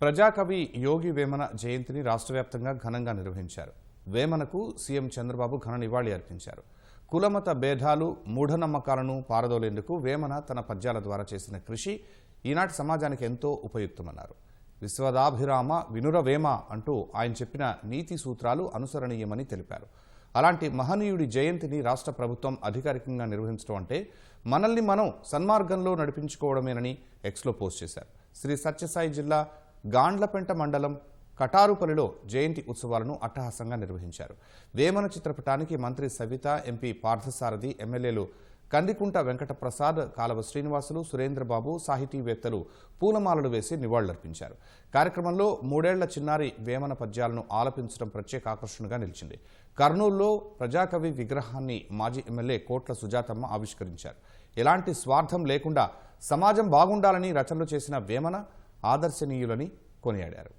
ప్రజాకవి యోగి వేమన జయంతిని రాష్ట్ర వ్యాప్తంగా ఘనంగా నిర్వహించారు. వేమనకు సీఎం చంద్రబాబు ఘన నివాళి అర్పించారు. కులమత భేదాలు, మూఢనమ్మకాలను పారదోలేందుకు వేమన తన పద్యాల ద్వారా చేసిన కృషి ఈనాటి సమాజానికి ఎంతో ఉపయుక్తమన్నారు. విశ్వదాభిరామ వినురవేమ అంటూ ఆయన చెప్పిన నీతి సూత్రాలు అనుసరణీయమని తెలిపారు. అలాంటి మహనీయుడి జయంతిని రాష్ట్ర ప్రభుత్వం అధికారికంగా నిర్వహించడం అంటే మనల్ని మనం సన్మార్గంలో నడిపించుకోవడమేనని ఎక్స్లో పోస్ట్ చేశారు. శ్రీ సత్యసాయి జిల్లా గాండ్లపెంట మండలం కటారుపల్లిలో జయంతి ఉత్సవాలను అట్టహాసంగా నిర్వహించారు. వేమన చిత్రపటానికి మంత్రి సవిత, ఎంపీ పార్థసారథి, ఎమ్మెల్యేలు కందికుంట వెంకటప్రసాద్, కాలవ శ్రీనివాసులు, సురేంద్రబాబు, సాహితీవేత్తలు పూలమాలలు వేసి నివాళులర్పించారు. కార్యక్రమంలో 3 ఏళ్ల చిన్నారి వేమన పద్యాలను ఆలపించడం ప్రత్యేక ఆకర్షణగా నిలిచింది. కర్నూలులో ప్రజాకవి విగ్రహాన్ని మాజీ ఎమ్మెల్యే కోట్ల సుజాతమ్మ ఆవిష్కరించారు. ఎలాంటి స్వార్థం లేకుండా సమాజం బాగుండాలని రచనలు చేసిన వేమన ఆదర్శనీయులని కొనియాడారు.